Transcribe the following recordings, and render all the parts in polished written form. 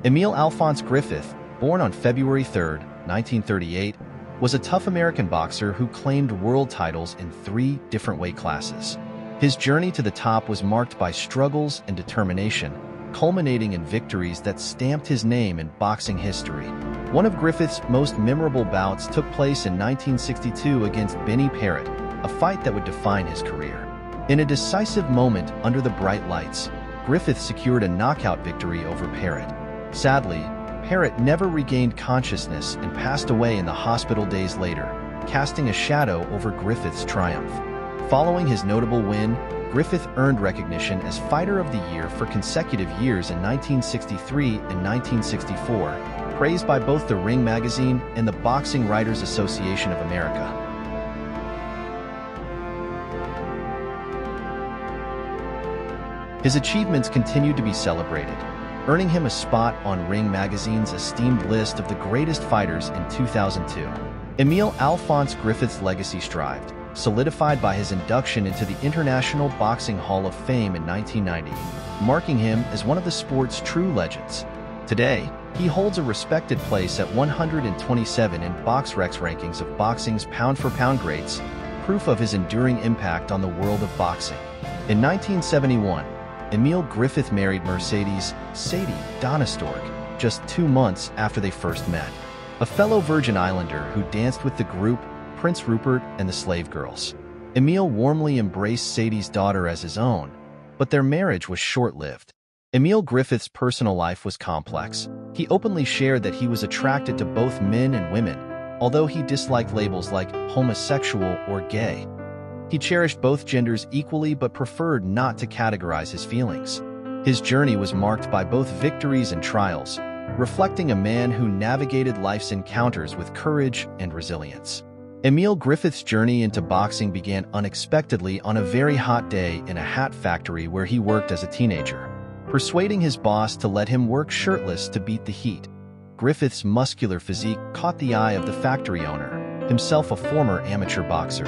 Emile Alphonse Griffith, born on February 3, 1938, was a tough American boxer who claimed world titles in 3 different weight classes. His journey to the top was marked by struggles and determination, culminating in victories that stamped his name in boxing history. One of Griffith's most memorable bouts took place in 1962 against Benny Paret, a fight that would define his career. In a decisive moment under the bright lights, Griffith secured a knockout victory over Paret. Sadly, Paret never regained consciousness and passed away in the hospital days later, casting a shadow over Griffith's triumph. Following his notable win, Griffith earned recognition as Fighter of the Year for consecutive years in 1963 and 1964, praised by both the Ring magazine and the Boxing Writers Association of America. His achievements continued to be celebrated, earning him a spot on Ring magazine's esteemed list of the greatest fighters in 2002. Emile Alphonse Griffith's legacy strived, solidified by his induction into the International Boxing Hall of Fame in 1990, marking him as one of the sport's true legends. Today, he holds a respected place at 127 in BoxRec's rankings of boxing's pound-for-pound greats, proof of his enduring impact on the world of boxing. In 1971, Emile Griffith married Mercedes "Sadie" Donistorg just 2 months after they first met, a fellow Virgin Islander who danced with the group Prince Rupert and the Slave Girls. Emile warmly embraced Sadie's daughter as his own, but their marriage was short-lived. Emile Griffith's personal life was complex. He openly shared that he was attracted to both men and women, although he disliked labels like homosexual or gay. He cherished both genders equally but preferred not to categorize his feelings. His journey was marked by both victories and trials, reflecting a man who navigated life's encounters with courage and resilience. Emile Griffith's journey into boxing began unexpectedly on a very hot day in a hat factory where he worked as a teenager. Persuading his boss to let him work shirtless to beat the heat, Griffith's muscular physique caught the eye of the factory owner, himself a former amateur boxer.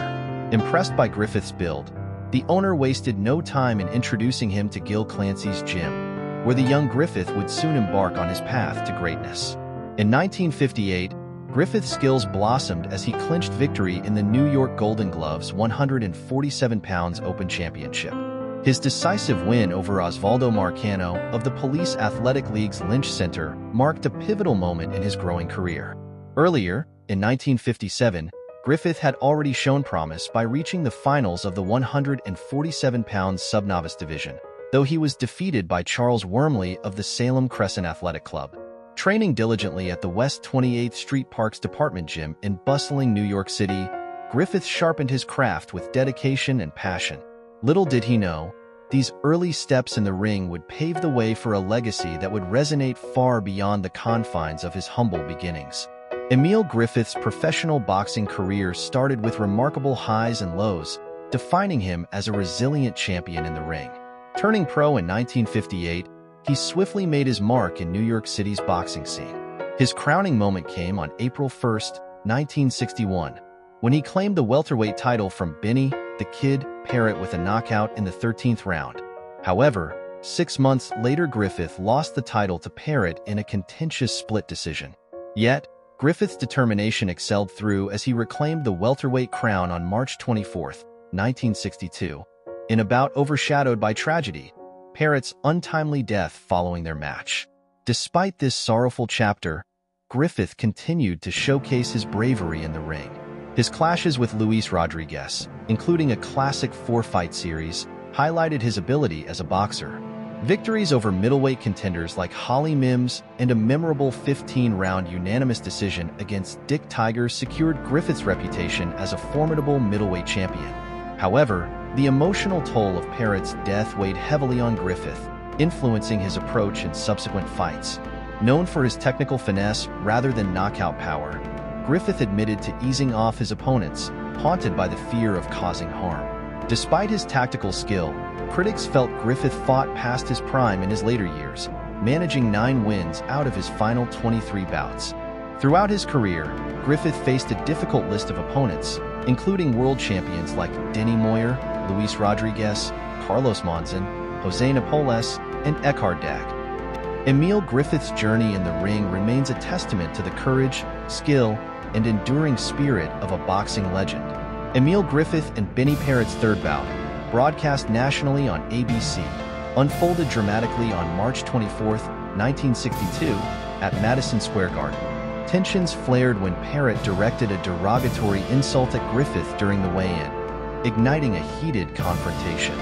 Impressed by Griffith's build, the owner wasted no time in introducing him to Gil Clancy's gym, where the young Griffith would soon embark on his path to greatness. In 1958, Griffith's skills blossomed as he clinched victory in the New York Golden Gloves 147 pounds Open Championship. His decisive win over Osvaldo Marcano of the Police Athletic League's Lynch Center marked a pivotal moment in his growing career. Earlier, in 1957, Griffith had already shown promise by reaching the finals of the 147-pound sub-novice division, though he was defeated by Charles Wormley of the Salem Crescent Athletic Club. Training diligently at the West 28th Street Park's Department Gym in bustling New York City, Griffith sharpened his craft with dedication and passion. Little did he know, these early steps in the ring would pave the way for a legacy that would resonate far beyond the confines of his humble beginnings. Emile Griffith's professional boxing career started with remarkable highs and lows, defining him as a resilient champion in the ring. Turning pro in 1958, he swiftly made his mark in New York City's boxing scene. His crowning moment came on April 1, 1961, when he claimed the welterweight title from Benny "the Kid" Paret with a knockout in the 13th round. However, 6 months later Griffith lost the title to Paret in a contentious split decision. Yet, Griffith's determination excelled through as he reclaimed the welterweight crown on March 24, 1962, in a bout overshadowed by tragedy, Paret's untimely death following their match. Despite this sorrowful chapter, Griffith continued to showcase his bravery in the ring. His clashes with Luis Rodriguez, including a classic 4-fight series, highlighted his ability as a boxer. Victories over middleweight contenders like Holly Mims and a memorable 15-round unanimous decision against Dick Tiger secured Griffith's reputation as a formidable middleweight champion. However, the emotional toll of Paret's death weighed heavily on Griffith, influencing his approach in subsequent fights. Known for his technical finesse rather than knockout power, Griffith admitted to easing off his opponents, haunted by the fear of causing harm. Despite his tactical skill, critics felt Griffith fought past his prime in his later years, managing 9 wins out of his final 23 bouts. Throughout his career, Griffith faced a difficult list of opponents, including world champions like Denny Moyer, Luis Rodriguez, Carlos Monzon, Jose Napoles, and Eckhard Dag. Emile Griffith's journey in the ring remains a testament to the courage, skill, and enduring spirit of a boxing legend. Emile Griffith and Benny Paret's third bout, broadcast nationally on ABC, unfolded dramatically on March 24, 1962, at Madison Square Garden. Tensions flared when Paret directed a derogatory insult at Griffith during the weigh-in, igniting a heated confrontation.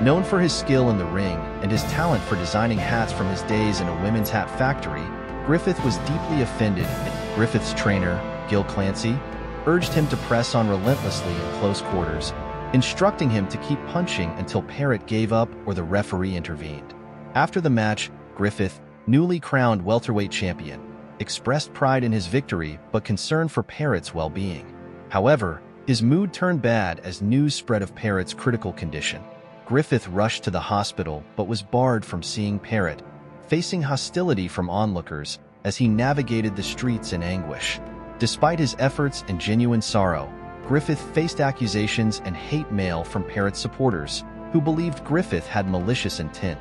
Known for his skill in the ring and his talent for designing hats from his days in a women's hat factory, Griffith was deeply offended, and Griffith's trainer, Gil Clancy, urged him to press on relentlessly in close quarters, instructing him to keep punching until Paret gave up or the referee intervened. After the match, Griffith, newly crowned welterweight champion, expressed pride in his victory but concern for Paret's well-being. However, his mood turned bad as news spread of Paret's critical condition. Griffith rushed to the hospital but was barred from seeing Paret, facing hostility from onlookers as he navigated the streets in anguish. Despite his efforts and genuine sorrow, Griffith faced accusations and hate mail from Paret's supporters, who believed Griffith had malicious intent.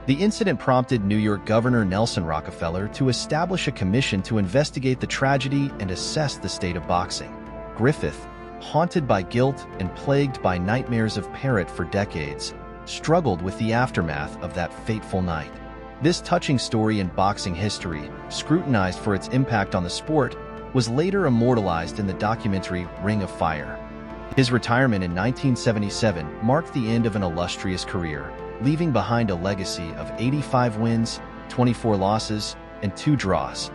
The incident prompted New York Governor Nelson Rockefeller to establish a commission to investigate the tragedy and assess the state of boxing. Griffith, haunted by guilt and plagued by nightmares of Paret for decades, struggled with the aftermath of that fateful night. This touching story in boxing history, scrutinized for its impact on the sport, was later immortalized in the documentary Ring of Fire. His retirement in 1977 marked the end of an illustrious career, leaving behind a legacy of 85 wins, 24 losses, and 2 draws.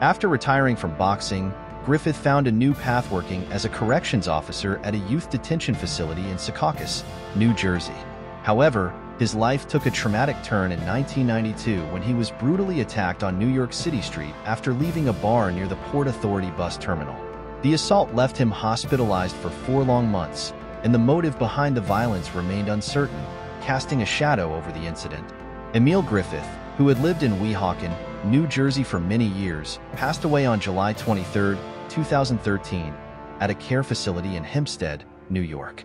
After retiring from boxing, Griffith found a new path working as a corrections officer at a youth detention facility in Secaucus, New Jersey. However, his life took a traumatic turn in 1992 when he was brutally attacked on New York City Street after leaving a bar near the Port Authority bus terminal. The assault left him hospitalized for 4 long months, and the motive behind the violence remained uncertain, casting a shadow over the incident. Emile Griffith, who had lived in Weehawken, New Jersey for many years, passed away on July 23, 2013, at a care facility in Hempstead, New York.